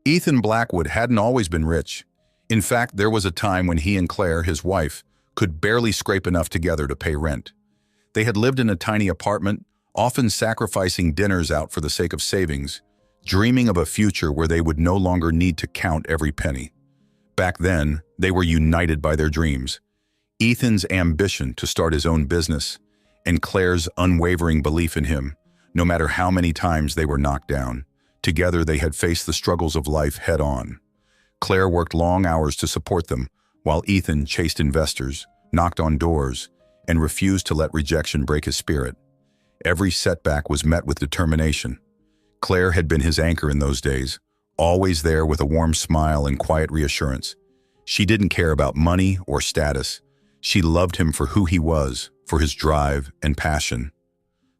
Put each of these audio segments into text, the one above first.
Ethan Blackwood hadn't always been rich. In fact, there was a time when he and Claire, his wife, could barely scrape enough together to pay rent. They had lived in a tiny apartment, often sacrificing dinners out for the sake of savings, dreaming of a future where they would no longer need to count every penny. Back then, they were united by their dreams. Ethan's ambition to start his own business, and Claire's unwavering belief in him, no matter how many times they were knocked down. Together they had faced the struggles of life head-on. Claire worked long hours to support them, while Ethan chased investors, knocked on doors, and refused to let rejection break his spirit. Every setback was met with determination. Claire had been his anchor in those days, always there with a warm smile and quiet reassurance. She didn't care about money or status. She loved him for who he was, for his drive and passion.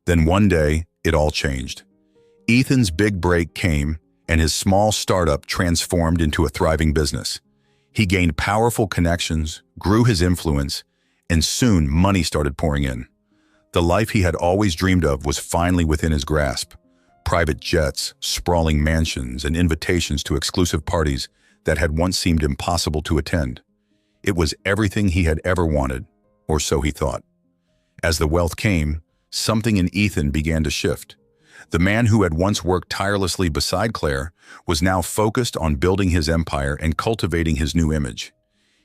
Then one day, it all changed. Ethan's big break came, and his small startup transformed into a thriving business. He gained powerful connections, grew his influence, and soon money started pouring in. The life he had always dreamed of was finally within his grasp. Private jets, sprawling mansions, and invitations to exclusive parties that had once seemed impossible to attend. It was everything he had ever wanted, or so he thought. As the wealth came, something in Ethan began to shift. The man who had once worked tirelessly beside Claire was now focused on building his empire and cultivating his new image.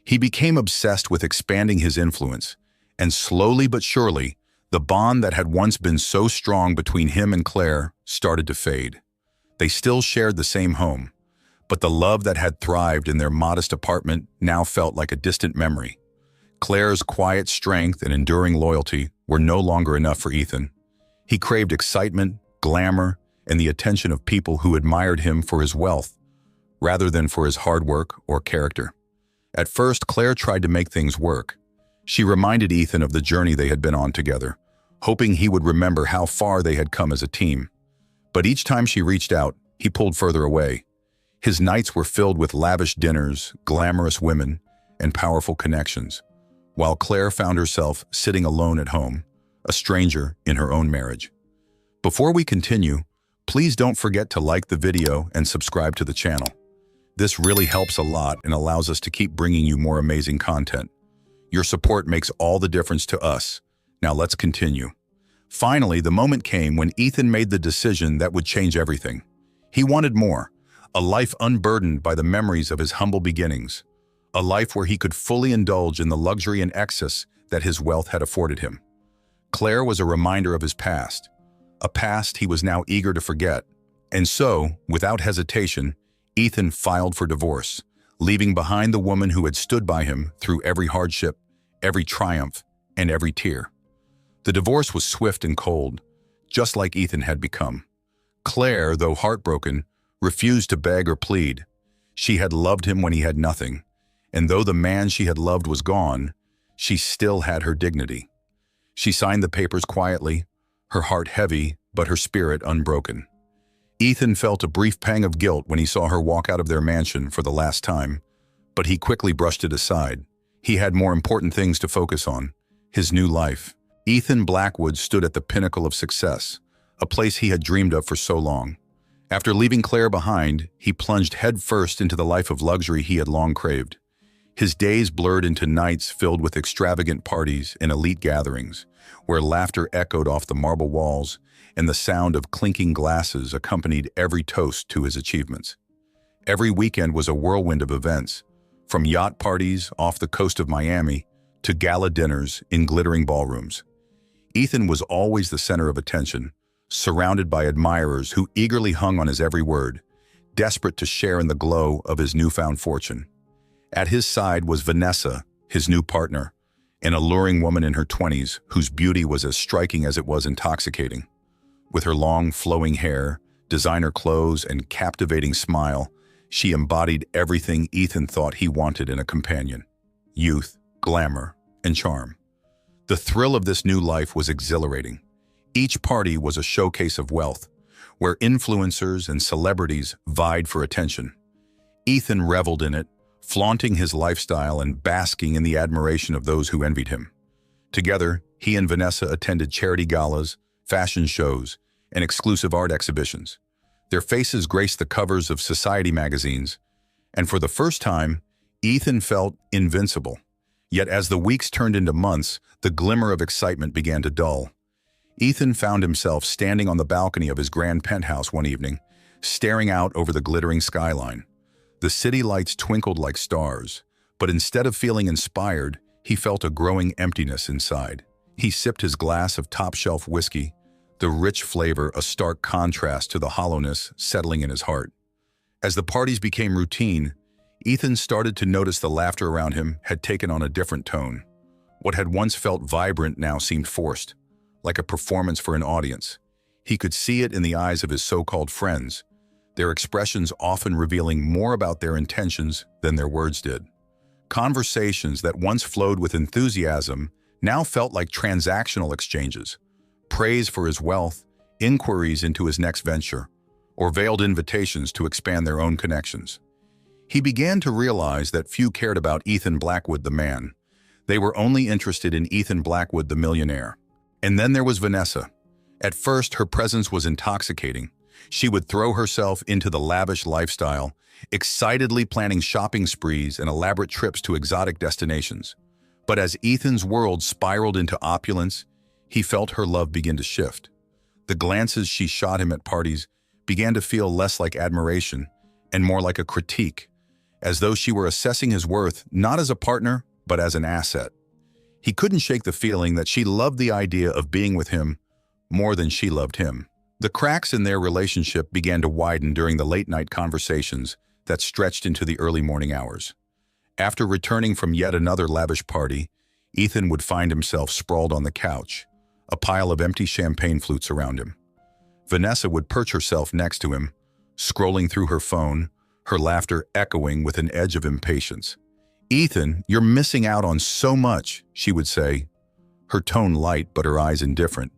He became obsessed with expanding his influence, and slowly but surely, the bond that had once been so strong between him and Claire started to fade. They still shared the same home, but the love that had thrived in their modest apartment now felt like a distant memory. Claire's quiet strength and enduring loyalty were no longer enough for Ethan. He craved excitement, glamour, and the attention of people who admired him for his wealth, rather than for his hard work or character. At first, Claire tried to make things work. She reminded Ethan of the journey they had been on together, hoping he would remember how far they had come as a team. But each time she reached out, he pulled further away. His nights were filled with lavish dinners, glamorous women, and powerful connections, while Claire found herself sitting alone at home, a stranger in her own marriage. Before we continue, please don't forget to like the video and subscribe to the channel. This really helps a lot and allows us to keep bringing you more amazing content. Your support makes all the difference to us. Now let's continue. Finally, the moment came when Ethan made the decision that would change everything. He wanted more, a life unburdened by the memories of his humble beginnings, a life where he could fully indulge in the luxury and excess that his wealth had afforded him. Claire was a reminder of his past, a past he was now eager to forget. And so, without hesitation, Ethan filed for divorce, leaving behind the woman who had stood by him through every hardship, every triumph, and every tear. The divorce was swift and cold, just like Ethan had become. Claire, though heartbroken, refused to beg or plead. She had loved him when he had nothing, and though the man she had loved was gone, she still had her dignity. She signed the papers quietly, her heart heavy, but her spirit unbroken. Ethan felt a brief pang of guilt when he saw her walk out of their mansion for the last time, but he quickly brushed it aside. He had more important things to focus on, his new life. Ethan Blackwood stood at the pinnacle of success, a place he had dreamed of for so long. After leaving Claire behind, he plunged headfirst into the life of luxury he had long craved. His days blurred into nights filled with extravagant parties and elite gatherings, where laughter echoed off the marble walls and the sound of clinking glasses accompanied every toast to his achievements. Every weekend was a whirlwind of events, from yacht parties off the coast of Miami to gala dinners in glittering ballrooms. Ethan was always the center of attention, surrounded by admirers who eagerly hung on his every word, desperate to share in the glow of his newfound fortune. At his side was Vanessa, his new partner, an alluring woman in her 20s whose beauty was as striking as it was intoxicating. With her long, flowing hair, designer clothes, and captivating smile, she embodied everything Ethan thought he wanted in a companion: youth, glamour, and charm. The thrill of this new life was exhilarating. Each party was a showcase of wealth, where influencers and celebrities vied for attention. Ethan reveled in it, flaunting his lifestyle and basking in the admiration of those who envied him. Together, he and Vanessa attended charity galas, fashion shows, and exclusive art exhibitions. Their faces graced the covers of society magazines, and for the first time, Ethan felt invincible. Yet as the weeks turned into months, the glimmer of excitement began to dull. Ethan found himself standing on the balcony of his grand penthouse one evening, staring out over the glittering skyline. The city lights twinkled like stars, but instead of feeling inspired, he felt a growing emptiness inside. He sipped his glass of top-shelf whiskey, the rich flavor a stark contrast to the hollowness settling in his heart. As the parties became routine, Ethan started to notice the laughter around him had taken on a different tone. What had once felt vibrant now seemed forced, like a performance for an audience. He could see it in the eyes of his so-called friends, their expressions often revealing more about their intentions than their words did. Conversations that once flowed with enthusiasm now felt like transactional exchanges, praise for his wealth, inquiries into his next venture, or veiled invitations to expand their own connections. He began to realize that few cared about Ethan Blackwood the man. They were only interested in Ethan Blackwood the millionaire. And then there was Vanessa. At first, her presence was intoxicating. She would throw herself into the lavish lifestyle, excitedly planning shopping sprees and elaborate trips to exotic destinations. But as Ethan's world spiraled into opulence, he felt her love begin to shift. The glances she shot him at parties began to feel less like admiration and more like a critique, as though she were assessing his worth not as a partner, but as an asset. He couldn't shake the feeling that she loved the idea of being with him more than she loved him. The cracks in their relationship began to widen during the late-night conversations that stretched into the early morning hours. After returning from yet another lavish party, Ethan would find himself sprawled on the couch, a pile of empty champagne flutes around him. Vanessa would perch herself next to him, scrolling through her phone, her laughter echoing with an edge of impatience. "Ethan, you're missing out on so much," she would say, her tone light but her eyes indifferent.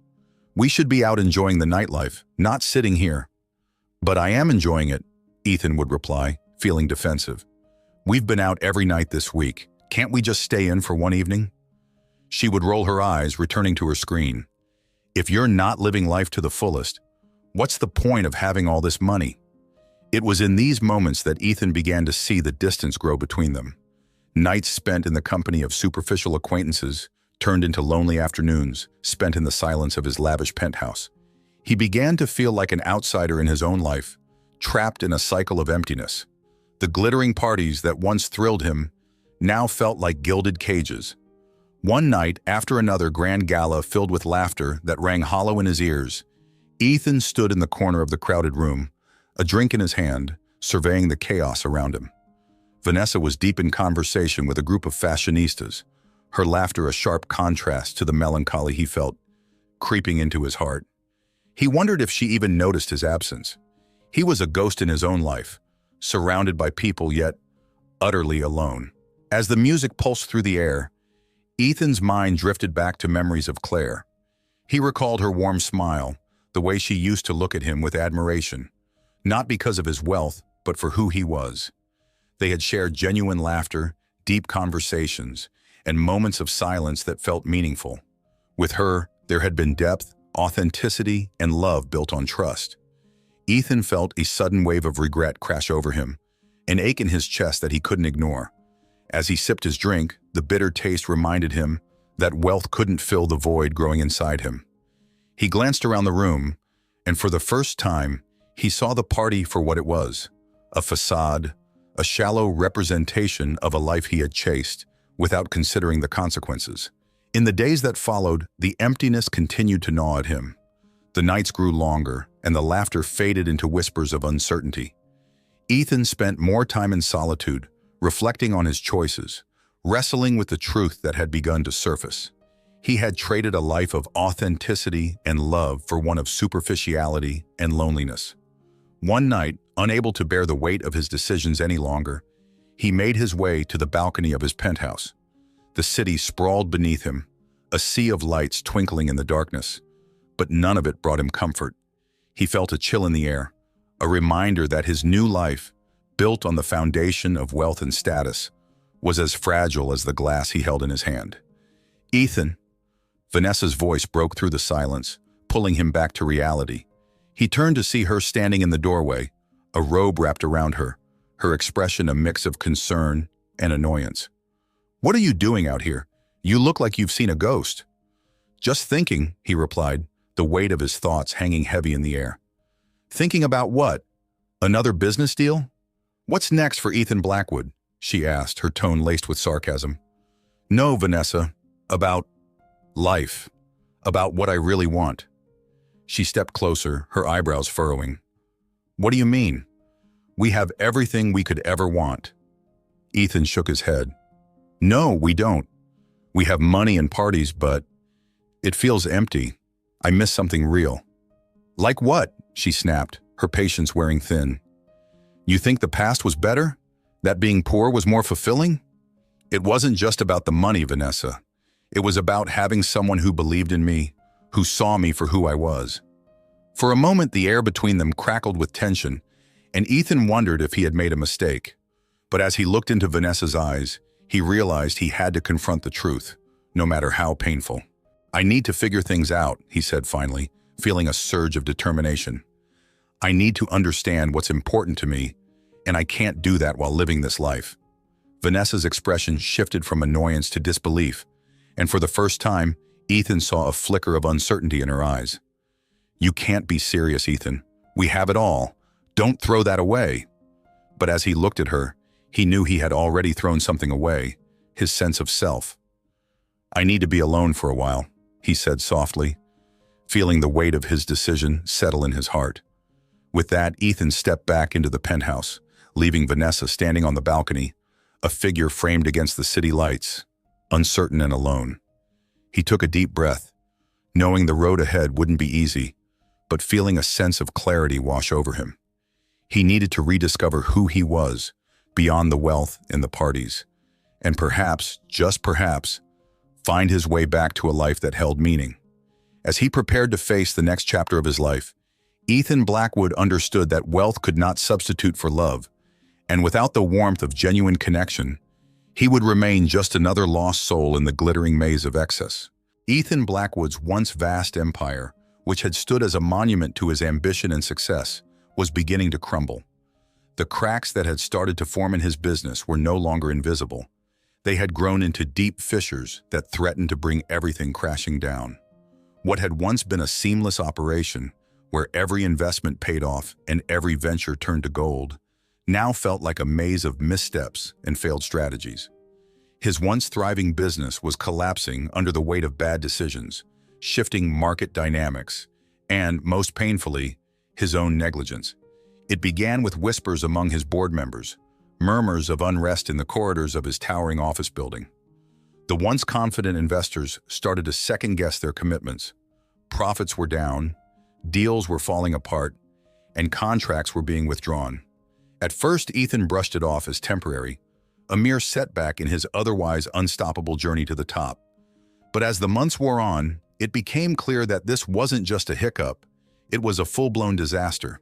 "We should be out enjoying the nightlife, not sitting here." "But I am enjoying it," Ethan would reply, feeling defensive. "We've been out every night this week. Can't we just stay in for one evening?" She would roll her eyes, returning to her screen. "If you're not living life to the fullest, what's the point of having all this money?" It was in these moments that Ethan began to see the distance grow between them. Nights spent in the company of superficial acquaintances turned into lonely afternoons spent in the silence of his lavish penthouse. He began to feel like an outsider in his own life, trapped in a cycle of emptiness. The glittering parties that once thrilled him now felt like gilded cages. One night, after another grand gala filled with laughter that rang hollow in his ears, Ethan stood in the corner of the crowded room, a drink in his hand, surveying the chaos around him. Vanessa was deep in conversation with a group of fashionistas, her laughter a sharp contrast to the melancholy he felt creeping into his heart. He wondered if she even noticed his absence. He was a ghost in his own life, surrounded by people yet utterly alone. As the music pulsed through the air, Ethan's mind drifted back to memories of Claire. He recalled her warm smile, the way she used to look at him with admiration, not because of his wealth, but for who he was. They had shared genuine laughter, deep conversations, and moments of silence that felt meaningful. With her, there had been depth, authenticity, and love built on trust. Ethan felt a sudden wave of regret crash over him, an ache in his chest that he couldn't ignore. As he sipped his drink, the bitter taste reminded him that wealth couldn't fill the void growing inside him. He glanced around the room, and for the first time, he saw the party for what it was, a facade, a shallow representation of a life he had chased, without considering the consequences. In the days that followed, the emptiness continued to gnaw at him. The nights grew longer, and the laughter faded into whispers of uncertainty. Ethan spent more time in solitude, reflecting on his choices, wrestling with the truth that had begun to surface. He had traded a life of authenticity and love for one of superficiality and loneliness. One night, unable to bear the weight of his decisions any longer, he made his way to the balcony of his penthouse. The city sprawled beneath him, a sea of lights twinkling in the darkness, but none of it brought him comfort. He felt a chill in the air, a reminder that his new life, built on the foundation of wealth and status, was as fragile as the glass he held in his hand. "Ethan," Vanessa's voice broke through the silence, pulling him back to reality. He turned to see her standing in the doorway, a robe wrapped around her, her expression a mix of concern and annoyance. "What are you doing out here? You look like you've seen a ghost." "Just thinking," he replied, the weight of his thoughts hanging heavy in the air. "Thinking about what? Another business deal?" "What's next for Ethan Blackwood?" she asked, her tone laced with sarcasm. "No, Vanessa. About life. About what I really want." She stepped closer, her eyebrows furrowing. "What do you mean?" "We have everything we could ever want." Ethan shook his head. "No, we don't. We have money and parties, but it feels empty. I miss something real." "Like what?" she snapped, her patience wearing thin. "You think the past was better? That being poor was more fulfilling?" "It wasn't just about the money, Vanessa. It was about having someone who believed in me, who saw me for who I was." For a moment, the air between them crackled with tension, and Ethan wondered if he had made a mistake. But as he looked into Vanessa's eyes, he realized he had to confront the truth, no matter how painful. "I need to figure things out," he said finally, feeling a surge of determination. "I need to understand what's important to me, and I can't do that while living this life." Vanessa's expression shifted from annoyance to disbelief, and for the first time, Ethan saw a flicker of uncertainty in her eyes. "You can't be serious, Ethan. We have it all. Don't throw that away." But as he looked at her, he knew he had already thrown something away, his sense of self. "I need to be alone for a while," he said softly, feeling the weight of his decision settle in his heart. With that, Ethan stepped back into the penthouse, leaving Vanessa standing on the balcony, a figure framed against the city lights, uncertain and alone. He took a deep breath, knowing the road ahead wouldn't be easy, but feeling a sense of clarity wash over him. He needed to rediscover who he was, beyond the wealth and the parties, and perhaps, just perhaps, find his way back to a life that held meaning. As he prepared to face the next chapter of his life, Ethan Blackwood understood that wealth could not substitute for love, and without the warmth of genuine connection, he would remain just another lost soul in the glittering maze of excess. Ethan Blackwood's once vast empire, which had stood as a monument to his ambition and success, was beginning to crumble. The cracks that had started to form in his business were no longer invisible. They had grown into deep fissures that threatened to bring everything crashing down. What had once been a seamless operation, where every investment paid off and every venture turned to gold, now felt like a maze of missteps and failed strategies. His once thriving business was collapsing under the weight of bad decisions, shifting market dynamics, and, most painfully, his own negligence. It began with whispers among his board members, murmurs of unrest in the corridors of his towering office building. The once confident investors started to second-guess their commitments. Profits were down, deals were falling apart, and contracts were being withdrawn. At first, Ethan brushed it off as temporary, a mere setback in his otherwise unstoppable journey to the top. But as the months wore on, it became clear that this wasn't just a hiccup, it was a full-blown disaster.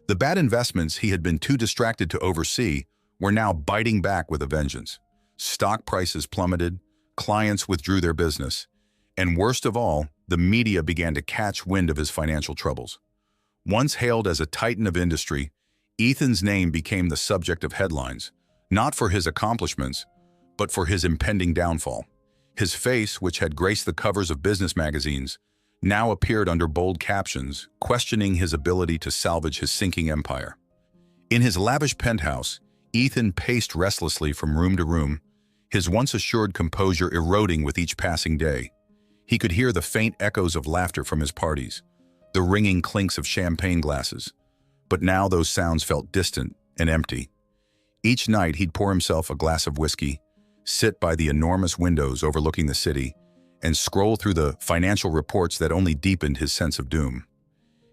The bad investments he had been too distracted to oversee were now biting back with a vengeance. Stock prices plummeted, clients withdrew their business, and worst of all, the media began to catch wind of his financial troubles. Once hailed as a titan of industry, Ethan's name became the subject of headlines, not for his accomplishments, but for his impending downfall. His face, which had graced the covers of business magazines, now appeared under bold captions, questioning his ability to salvage his sinking empire. In his lavish penthouse, Ethan paced restlessly from room to room, his once assured composure eroding with each passing day. He could hear the faint echoes of laughter from his parties, the ringing clinks of champagne glasses, but now those sounds felt distant and empty. Each night he'd pour himself a glass of whiskey, sit by the enormous windows overlooking the city, and scroll through the financial reports that only deepened his sense of doom.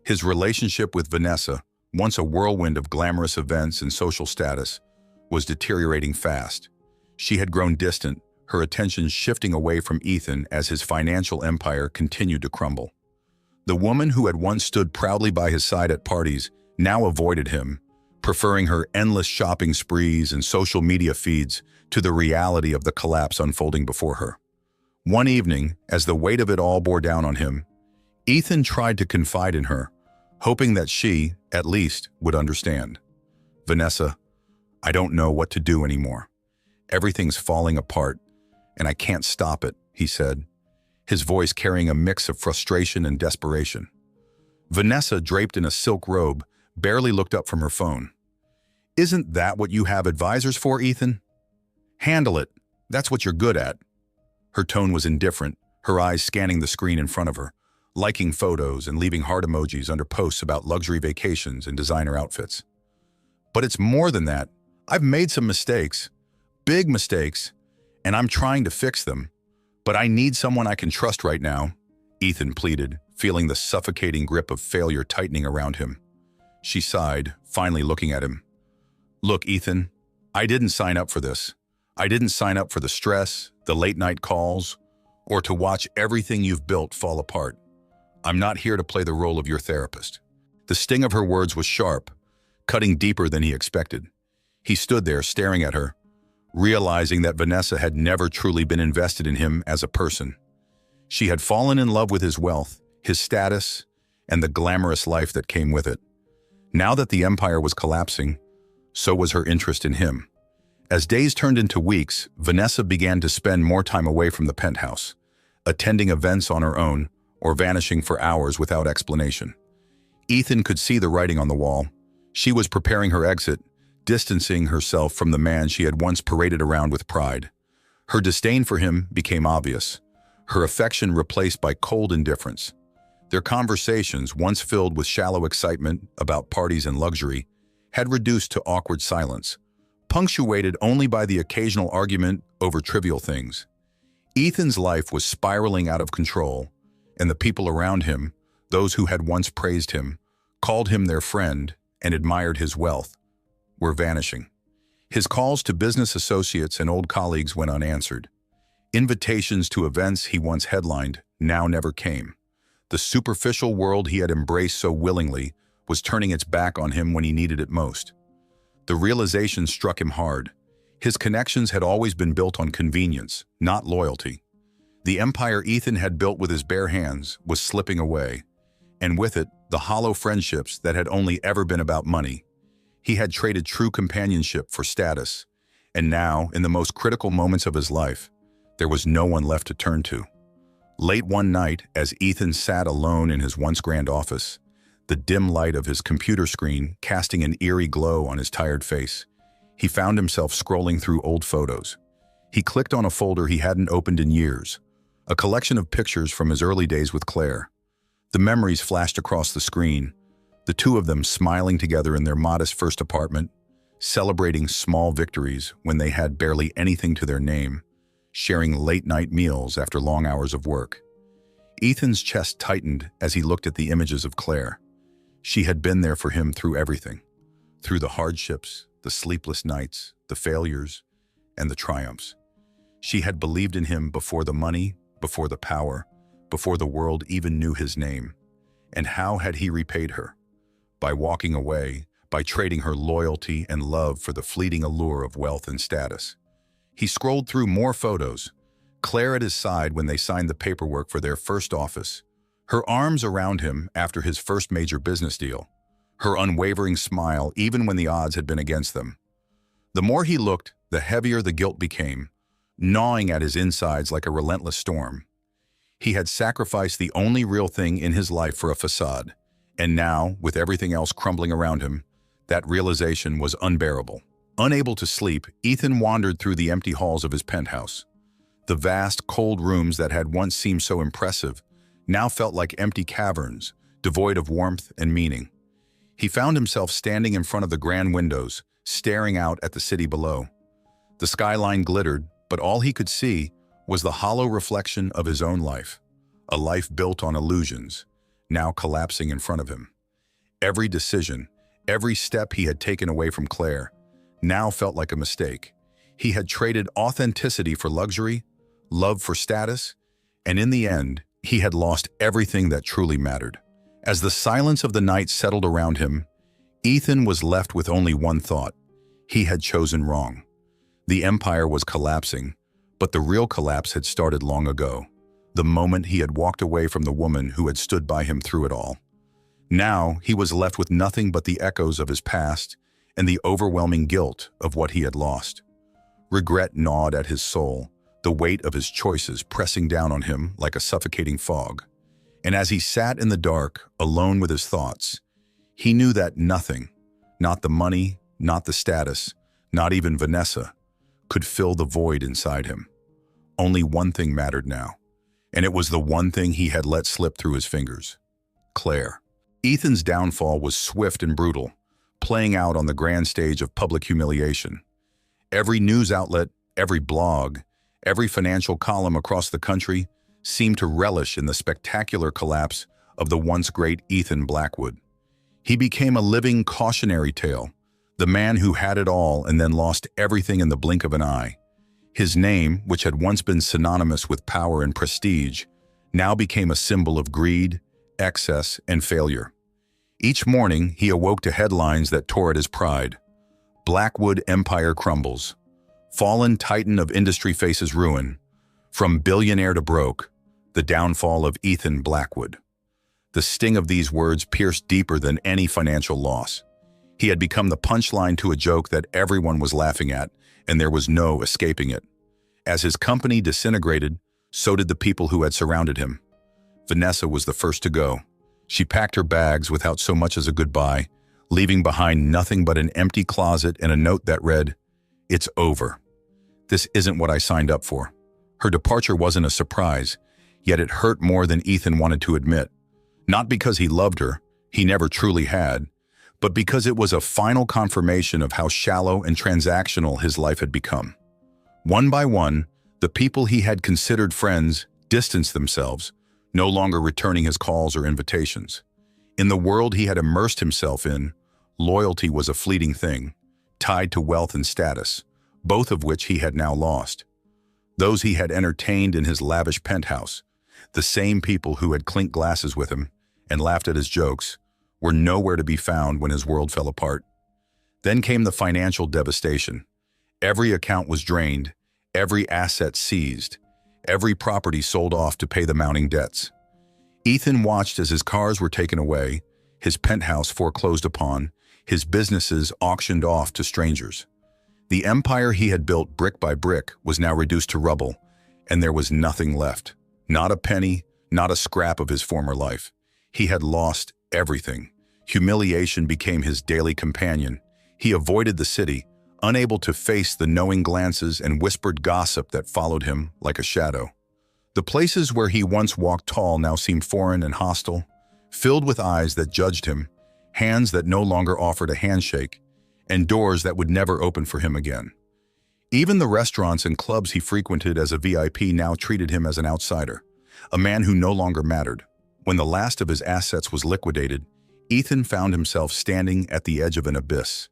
His relationship with Vanessa, once a whirlwind of glamorous events and social status, was deteriorating fast. She had grown distant, her attention shifting away from Ethan as his financial empire continued to crumble. The woman who had once stood proudly by his side at parties now avoided him, preferring her endless shopping sprees and social media feeds to the reality of the collapse unfolding before her. One evening, as the weight of it all bore down on him, Ethan tried to confide in her, hoping that she, at least, would understand. "Vanessa, I don't know what to do anymore. Everything's falling apart, and I can't stop it," he said, his voice carrying a mix of frustration and desperation. Vanessa, draped in a silk robe, barely looked up from her phone. "Isn't that what you have advisors for, Ethan? Handle it. That's what you're good at." Her tone was indifferent, her eyes scanning the screen in front of her, liking photos and leaving heart emojis under posts about luxury vacations and designer outfits. "But it's more than that. I've made some mistakes, big mistakes, and I'm trying to fix them. But I need someone I can trust right now," Ethan pleaded, feeling the suffocating grip of failure tightening around him. She sighed, finally looking at him. "Look, Ethan, I didn't sign up for this. I didn't sign up for the stress, the late-night calls, or to watch everything you've built fall apart. I'm not here to play the role of your therapist." The sting of her words was sharp, cutting deeper than he expected. He stood there staring at her, realizing that Vanessa had never truly been invested in him as a person. She had fallen in love with his wealth, his status, and the glamorous life that came with it. Now that the empire was collapsing, so was her interest in him. As days turned into weeks, Vanessa began to spend more time away from the penthouse, attending events on her own or vanishing for hours without explanation. Ethan could see the writing on the wall. She was preparing her exit, distancing herself from the man she had once paraded around with pride. Her disdain for him became obvious, her affection replaced by cold indifference. Their conversations, once filled with shallow excitement about parties and luxury, had reduced to awkward silence, punctuated only by the occasional argument over trivial things. Ethan's life was spiraling out of control, and the people around him, those who had once praised him, called him their friend, and admired his wealth, were vanishing. His calls to business associates and old colleagues went unanswered. Invitations to events he once headlined now never came. The superficial world he had embraced so willingly was turning its back on him when he needed it most. The realization struck him hard. His connections had always been built on convenience, not loyalty. The empire Ethan had built with his bare hands was slipping away, and with it, the hollow friendships that had only ever been about money. He had traded true companionship for status, and now, in the most critical moments of his life, there was no one left to turn to. Late one night, as Ethan sat alone in his once grand office, the dim light of his computer screen casting an eerie glow on his tired face, he found himself scrolling through old photos. He clicked on a folder he hadn't opened in years, a collection of pictures from his early days with Claire. The memories flashed across the screen, the two of them smiling together in their modest first apartment, celebrating small victories when they had barely anything to their name, sharing late-night meals after long hours of work. Ethan's chest tightened as he looked at the images of Claire. She had been there for him through everything, through the hardships, the sleepless nights, the failures, and the triumphs. She had believed in him before the money, before the power, before the world even knew his name. And how had he repaid her? By walking away, by trading her loyalty and love for the fleeting allure of wealth and status. He scrolled through more photos, Claire at his side when they signed the paperwork for their first office, her arms around him after his first major business deal, her unwavering smile even when the odds had been against them. The more he looked, the heavier the guilt became, gnawing at his insides like a relentless storm. He had sacrificed the only real thing in his life for a facade, and now, with everything else crumbling around him, that realization was unbearable. Unable to sleep, Ethan wandered through the empty halls of his penthouse. The vast, cold rooms that had once seemed so impressive now felt like empty caverns, devoid of warmth and meaning. He found himself standing in front of the grand windows, staring out at the city below. The skyline glittered, but all he could see was the hollow reflection of his own life, a life built on illusions, now collapsing in front of him. Every decision, every step he had taken away from Claire, now felt like a mistake. He had traded authenticity for luxury, love for status, and in the end, he had lost everything that truly mattered. As the silence of the night settled around him, Ethan was left with only one thought. He had chosen wrong. The empire was collapsing, but the real collapse had started long ago, the moment he had walked away from the woman who had stood by him through it all. Now he was left with nothing but the echoes of his past and the overwhelming guilt of what he had lost. Regret gnawed at his soul, the weight of his choices pressing down on him like a suffocating fog. And as he sat in the dark, alone with his thoughts, he knew that nothing, not the money, not the status, not even Vanessa, could fill the void inside him. Only one thing mattered now, and it was the one thing he had let slip through his fingers: Claire. Ethan's downfall was swift and brutal, playing out on the grand stage of public humiliation. Every news outlet, every blog, every financial column across the country seemed to relish in the spectacular collapse of the once great Ethan Blackwood. He became a living cautionary tale, the man who had it all and then lost everything in the blink of an eye. His name, which had once been synonymous with power and prestige, now became a symbol of greed, excess, and failure. Each morning, he awoke to headlines that tore at his pride. Blackwood empire crumbles. Fallen titan of industry faces ruin. From billionaire to broke, the downfall of Ethan Blackwood. The sting of these words pierced deeper than any financial loss. He had become the punchline to a joke that everyone was laughing at, and there was no escaping it. As his company disintegrated, so did the people who had surrounded him. Vanessa was the first to go. She packed her bags without so much as a goodbye, leaving behind nothing but an empty closet and a note that read, "It's over. This isn't what I signed up for." Her departure wasn't a surprise, yet it hurt more than Ethan wanted to admit. Not because he loved her, he never truly had, but because it was a final confirmation of how shallow and transactional his life had become. One by one, the people he had considered friends distanced themselves, no longer returning his calls or invitations. In the world he had immersed himself in, loyalty was a fleeting thing, tied to wealth and status, both of which he had now lost. Those he had entertained in his lavish penthouse, the same people who had clinked glasses with him and laughed at his jokes, were nowhere to be found when his world fell apart. Then came the financial devastation. Every account was drained, every asset seized, every property sold off to pay the mounting debts. Ethan watched as his cars were taken away, his penthouse foreclosed upon, his businesses auctioned off to strangers. The empire he had built brick by brick was now reduced to rubble, and there was nothing left. Not a penny, not a scrap of his former life. He had lost everything. Humiliation became his daily companion. He avoided the city, unable to face the knowing glances and whispered gossip that followed him like a shadow. The places where he once walked tall now seemed foreign and hostile, filled with eyes that judged him, hands that no longer offered a handshake, and doors that would never open for him again. Even the restaurants and clubs he frequented as a VIP now treated him as an outsider, a man who no longer mattered. When the last of his assets was liquidated, Ethan found himself standing at the edge of an abyss.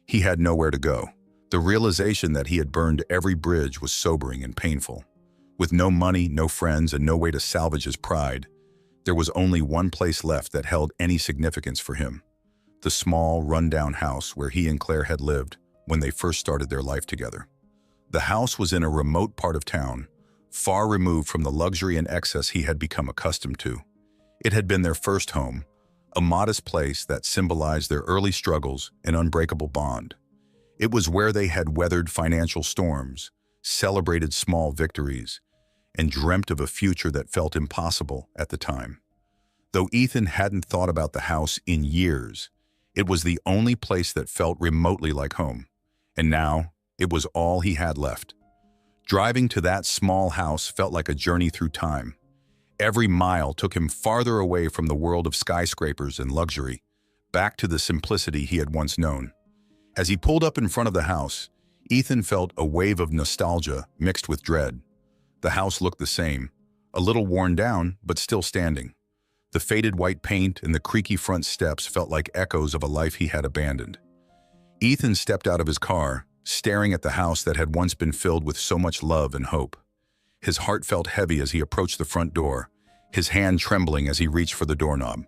He had nowhere to go. The realization that he had burned every bridge was sobering and painful. With no money, no friends, and no way to salvage his pride, there was only one place left that held any significance for him: the small, run-down house where he and Claire had lived when they first started their life together. The house was in a remote part of town, far removed from the luxury and excess he had become accustomed to. It had been their first home, a modest place that symbolized their early struggles and unbreakable bond. It was where they had weathered financial storms, celebrated small victories, and dreamt of a future that felt impossible at the time. Though Ethan hadn't thought about the house in years, it was the only place that felt remotely like home. And now, it was all he had left. Driving to that small house felt like a journey through time. Every mile took him farther away from the world of skyscrapers and luxury, back to the simplicity he had once known. As he pulled up in front of the house, Ethan felt a wave of nostalgia mixed with dread. The house looked the same, a little worn down, but still standing. The faded white paint and the creaky front steps felt like echoes of a life he had abandoned. Ethan stepped out of his car, staring at the house that had once been filled with so much love and hope. His heart felt heavy as he approached the front door, his hand trembling as he reached for the doorknob.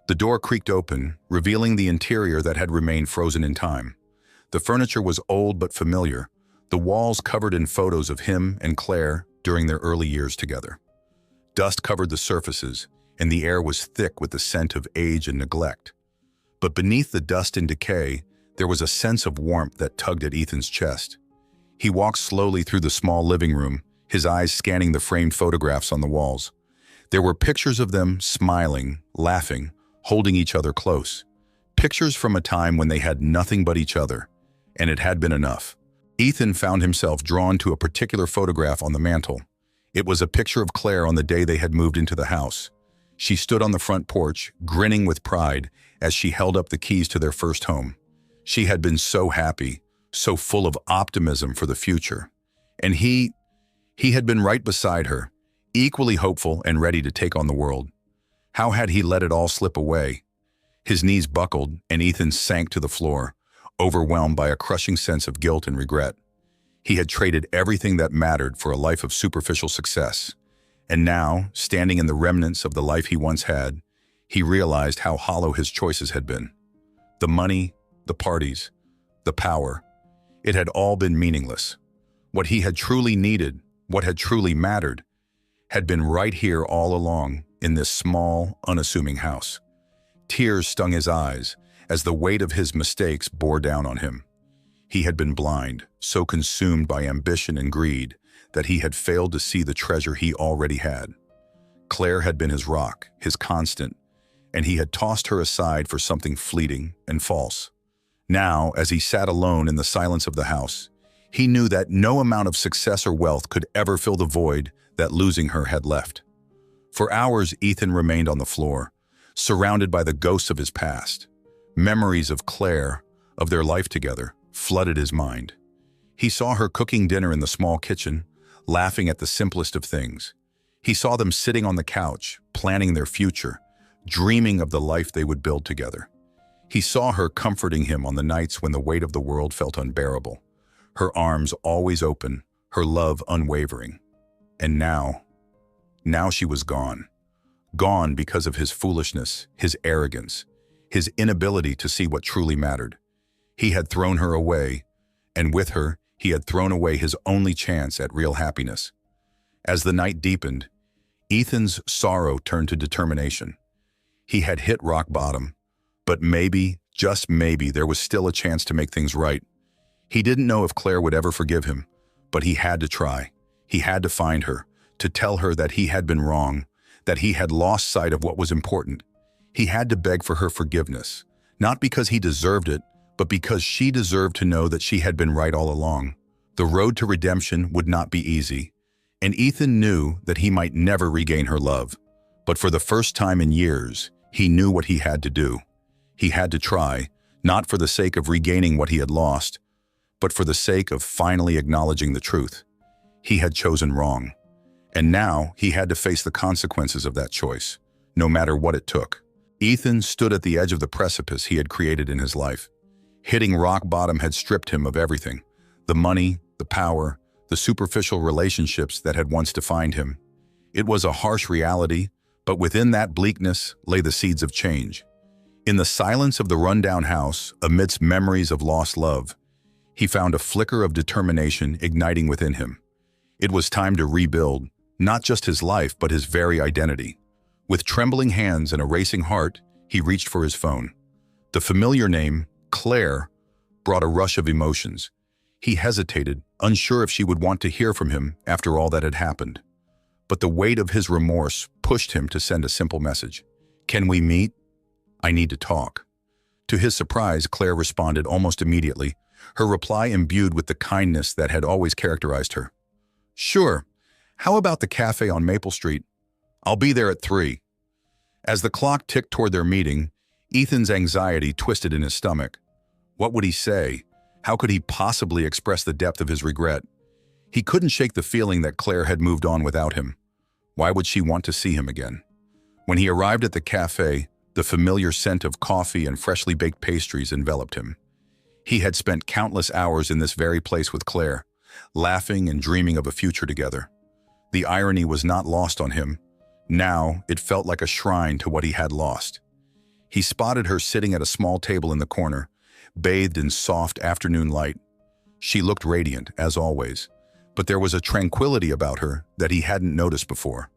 The door creaked open, revealing the interior that had remained frozen in time. The furniture was old but familiar, the walls covered in photos of him and Claire during their early years together. Dust covered the surfaces, and the air was thick with the scent of age and neglect. But beneath the dust and decay, there was a sense of warmth that tugged at Ethan's chest. He walked slowly through the small living room, his eyes scanning the framed photographs on the walls. There were pictures of them smiling, laughing, holding each other close. Pictures from a time when they had nothing but each other, and it had been enough. Ethan found himself drawn to a particular photograph on the mantel. It was a picture of Claire on the day they had moved into the house. She stood on the front porch, grinning with pride as she held up the keys to their first home. She had been so happy, so full of optimism for the future. And he had been right beside her, equally hopeful and ready to take on the world. How had he let it all slip away? His knees buckled and Ethan sank to the floor, overwhelmed by a crushing sense of guilt and regret. He had traded everything that mattered for a life of superficial success. And now, standing in the remnants of the life he once had, he realized how hollow his choices had been. The money, the parties, the power, it had all been meaningless. What he had truly needed, what had truly mattered, had been right here all along in this small, unassuming house. Tears stung his eyes as the weight of his mistakes bore down on him. He had been blind, so consumed by ambition and greed that he had failed to see the treasure he already had. Claire had been his rock, his constant, and he had tossed her aside for something fleeting and false. Now, as he sat alone in the silence of the house, he knew that no amount of success or wealth could ever fill the void that losing her had left. For hours, Ethan remained on the floor, surrounded by the ghosts of his past. Memories of Claire, of their life together, flooded his mind. He saw her cooking dinner in the small kitchen, laughing at the simplest of things. He saw them sitting on the couch, planning their future, dreaming of the life they would build together. He saw her comforting him on the nights when the weight of the world felt unbearable, her arms always open, her love unwavering. And now she was gone. Gone because of his foolishness, his arrogance, his inability to see what truly mattered. He had thrown her away, and with her, he had thrown away his only chance at real happiness. As the night deepened, Ethan's sorrow turned to determination. He had hit rock bottom, but maybe, just maybe, there was still a chance to make things right. He didn't know if Claire would ever forgive him, but he had to try. He had to find her, to tell her that he had been wrong, that he had lost sight of what was important. He had to beg for her forgiveness, not because he deserved it, but because she deserved to know that she had been right all along. The road to redemption would not be easy, and Ethan knew that he might never regain her love. But for the first time in years, he knew what he had to do. He had to try, not for the sake of regaining what he had lost, but for the sake of finally acknowledging the truth. He had chosen wrong, and now he had to face the consequences of that choice, no matter what it took. Ethan stood at the edge of the precipice he had created in his life. Hitting rock bottom had stripped him of everything: the money, the power, the superficial relationships that had once defined him. It was a harsh reality, but within that bleakness lay the seeds of change. In the silence of the rundown house, amidst memories of lost love, he found a flicker of determination igniting within him. It was time to rebuild, not just his life, but his very identity. With trembling hands and a racing heart, he reached for his phone. The familiar name, Claire, brought a rush of emotions. He hesitated, unsure if she would want to hear from him after all that had happened. But the weight of his remorse pushed him to send a simple message. "Can we meet? I need to talk." To his surprise, Claire responded almost immediately, her reply imbued with the kindness that had always characterized her. "Sure. How about the cafe on Maple Street? I'll be there at 3. As the clock ticked toward their meeting, Ethan's anxiety twisted in his stomach. What would he say? How could he possibly express the depth of his regret? He couldn't shake the feeling that Claire had moved on without him. Why would she want to see him again? When he arrived at the cafe, the familiar scent of coffee and freshly baked pastries enveloped him. He had spent countless hours in this very place with Claire, laughing and dreaming of a future together. The irony was not lost on him. Now, it felt like a shrine to what he had lost. He spotted her sitting at a small table in the corner, bathed in soft afternoon light. She looked radiant, as always, but there was a tranquility about her that he hadn't noticed before.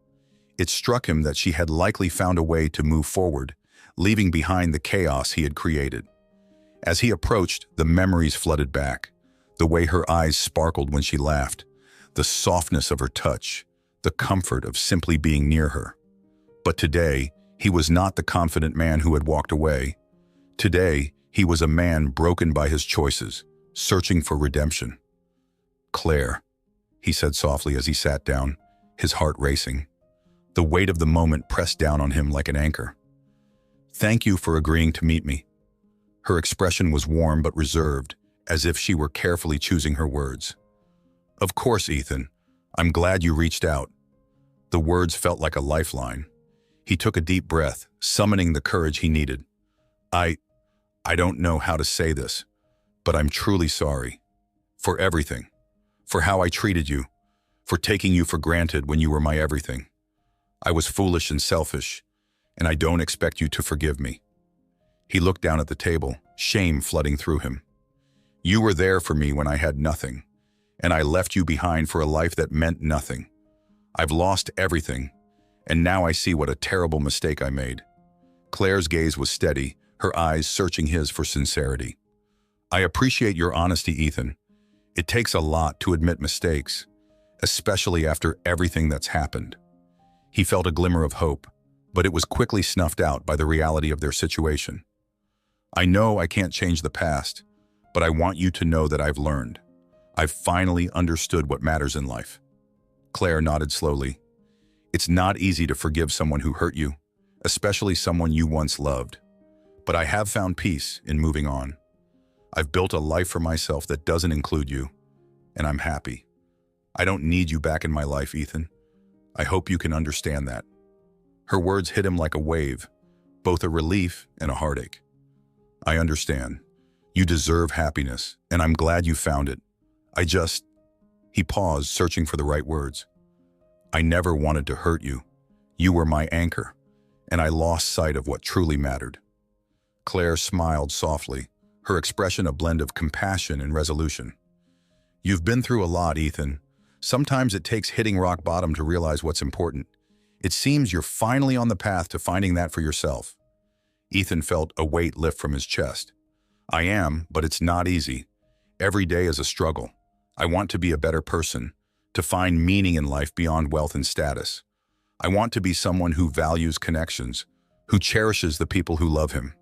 It struck him that she had likely found a way to move forward, leaving behind the chaos he had created. As he approached, the memories flooded back. The way her eyes sparkled when she laughed, the softness of her touch, the comfort of simply being near her. But today, he was not the confident man who had walked away. Today, he was a man broken by his choices, searching for redemption. "Claire," he said softly as he sat down, his heart racing. The weight of the moment pressed down on him like an anchor. "Thank you for agreeing to meet me." Her expression was warm but reserved, as if she were carefully choosing her words. "Of course, Ethan. I'm glad you reached out." The words felt like a lifeline. He took a deep breath, summoning the courage he needed. I don't know how to say this, but I'm truly sorry. For everything. For how I treated you. For taking you for granted when you were my everything. I was foolish and selfish, and I don't expect you to forgive me." He looked down at the table, shame flooding through him. "You were there for me when I had nothing, and I left you behind for a life that meant nothing. I've lost everything, and now I see what a terrible mistake I made." Claire's gaze was steady, her eyes searching his for sincerity. "I appreciate your honesty, Ethan. It takes a lot to admit mistakes, especially after everything that's happened." He felt a glimmer of hope, but it was quickly snuffed out by the reality of their situation. "I know I can't change the past, but I want you to know that I've learned. I've finally understood what matters in life." Claire nodded slowly. "It's not easy to forgive someone who hurt you, especially someone you once loved. But I have found peace in moving on. I've built a life for myself that doesn't include you, and I'm happy. I don't need you back in my life, Ethan. I hope you can understand that." Her words hit him like a wave, both a relief and a heartache. "I understand. You deserve happiness, and I'm glad you found it. He paused, searching for the right words. "I never wanted to hurt you. You were my anchor, and I lost sight of what truly mattered." Claire smiled softly, her expression a blend of compassion and resolution. "You've been through a lot, Ethan. Sometimes it takes hitting rock bottom to realize what's important. It seems you're finally on the path to finding that for yourself." Ethan felt a weight lift from his chest. "I am, but it's not easy. Every day is a struggle. I want to be a better person, to find meaning in life beyond wealth and status. I want to be someone who values connections, who cherishes the people who love him."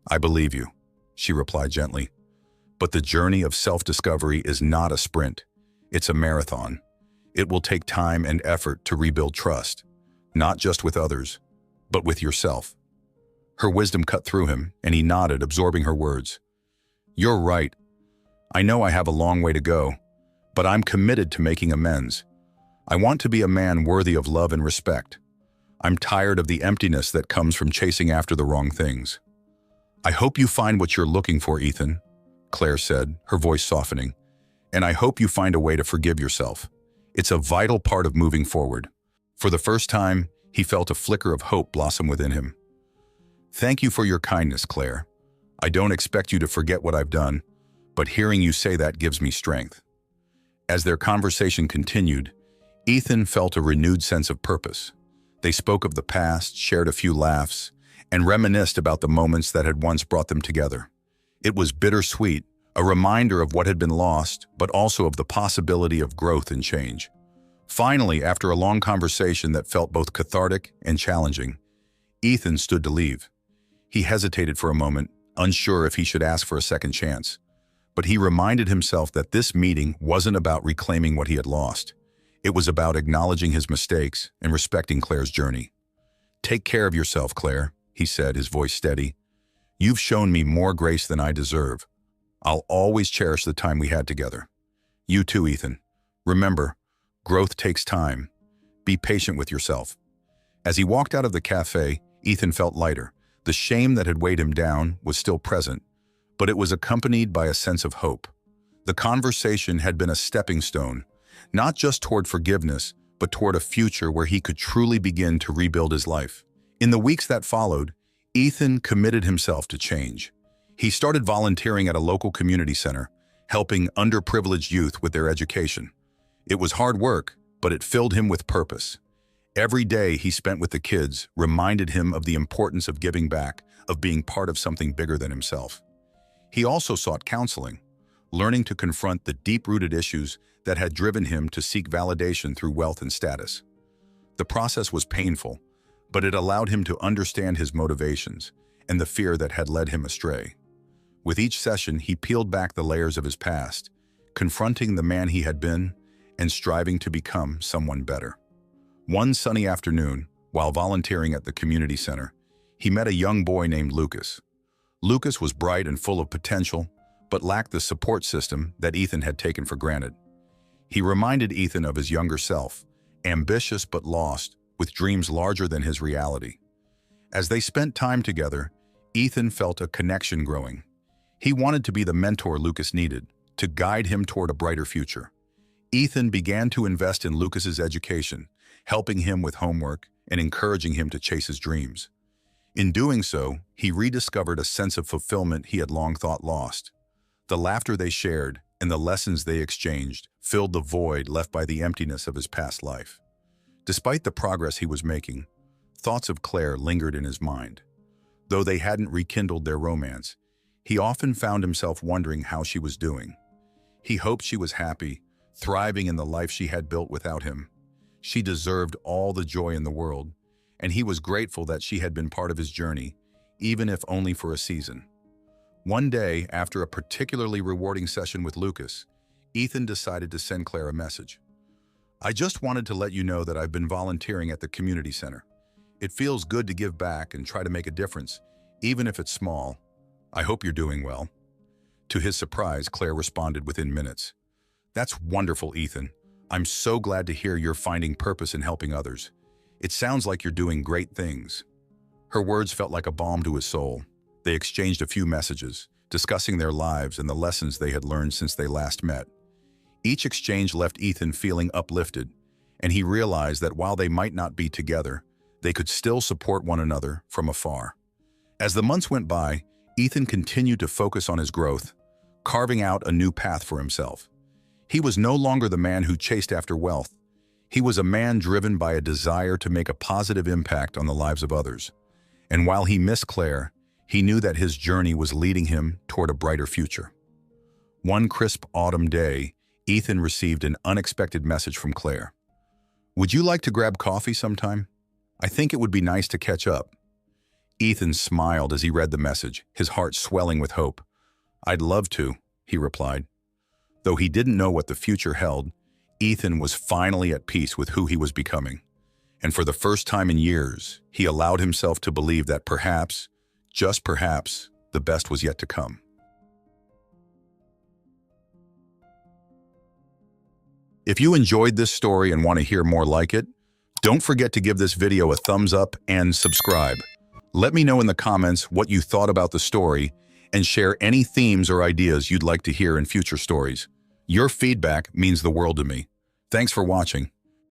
"I believe you," she replied gently. "But the journey of self-discovery is not a sprint. It's a marathon. It will take time and effort to rebuild trust, not just with others, but with yourself." Her wisdom cut through him, and he nodded, absorbing her words. "You're right. I know I have a long way to go, but I'm committed to making amends. I want to be a man worthy of love and respect. I'm tired of the emptiness that comes from chasing after the wrong things." "I hope you find what you're looking for, Ethan," Claire said, her voice softening. "And I hope you find a way to forgive yourself. It's a vital part of moving forward." For the first time, he felt a flicker of hope blossom within him. "Thank you for your kindness, Claire. I don't expect you to forget what I've done, but hearing you say that gives me strength." As their conversation continued, Ethan felt a renewed sense of purpose. They spoke of the past, shared a few laughs, and reminisced about the moments that had once brought them together. It was bittersweet, a reminder of what had been lost, but also of the possibility of growth and change. Finally, after a long conversation that felt both cathartic and challenging, Ethan stood to leave. He hesitated for a moment, unsure if he should ask for a second chance. But he reminded himself that this meeting wasn't about reclaiming what he had lost. It was about acknowledging his mistakes and respecting Claire's journey. "Take care of yourself, Claire," he said, his voice steady. "You've shown me more grace than I deserve. I'll always cherish the time we had together." "You too, Ethan. Remember, growth takes time. Be patient with yourself." As he walked out of the cafe, Ethan felt lighter. The shame that had weighed him down was still present, but it was accompanied by a sense of hope. The conversation had been a stepping stone, not just toward forgiveness, but toward a future where he could truly begin to rebuild his life. In the weeks that followed, Ethan committed himself to change. He started volunteering at a local community center, helping underprivileged youth with their education. It was hard work, but it filled him with purpose. Every day he spent with the kids reminded him of the importance of giving back, of being part of something bigger than himself. He also sought counseling, learning to confront the deep-rooted issues that had driven him to seek validation through wealth and status. The process was painful, but it allowed him to understand his motivations and the fear that had led him astray. With each session, he peeled back the layers of his past, confronting the man he had been and striving to become someone better. One sunny afternoon, while volunteering at the community center, he met a young boy named Lucas. Lucas was bright and full of potential, but lacked the support system that Ethan had taken for granted. He reminded Ethan of his younger self, ambitious but lost, with dreams larger than his reality. As they spent time together, Ethan felt a connection growing. He wanted to be the mentor Lucas needed, to guide him toward a brighter future. Ethan began to invest in Lucas's education, helping him with homework and encouraging him to chase his dreams. In doing so, he rediscovered a sense of fulfillment he had long thought lost. The laughter they shared and the lessons they exchanged filled the void left by the emptiness of his past life. Despite the progress he was making, thoughts of Claire lingered in his mind. Though they hadn't rekindled their romance, he often found himself wondering how she was doing. He hoped she was happy, thriving in the life she had built without him. She deserved all the joy in the world, and he was grateful that she had been part of his journey, even if only for a season. One day, after a particularly rewarding session with Lucas, Ethan decided to send Claire a message. "I just wanted to let you know that I've been volunteering at the community center. It feels good to give back and try to make a difference, even if it's small. I hope you're doing well." To his surprise, Claire responded within minutes. "That's wonderful, Ethan. I'm so glad to hear you're finding purpose in helping others. It sounds like you're doing great things." Her words felt like a balm to his soul. They exchanged a few messages, discussing their lives and the lessons they had learned since they last met. Each exchange left Ethan feeling uplifted, and he realized that while they might not be together, they could still support one another from afar. As the months went by, Ethan continued to focus on his growth, carving out a new path for himself. He was no longer the man who chased after wealth. He was a man driven by a desire to make a positive impact on the lives of others. And while he missed Claire, he knew that his journey was leading him toward a brighter future. One crisp autumn day, Ethan received an unexpected message from Claire. "Would you like to grab coffee sometime? I think it would be nice to catch up." Ethan smiled as he read the message, his heart swelling with hope. "I'd love to," he replied. Though he didn't know what the future held, Ethan was finally at peace with who he was becoming. And for the first time in years, he allowed himself to believe that perhaps, just perhaps, the best was yet to come. If you enjoyed this story and want to hear more like it, don't forget to give this video a thumbs up and subscribe. Let me know in the comments what you thought about the story and share any themes or ideas you'd like to hear in future stories. Your feedback means the world to me. Thanks for watching.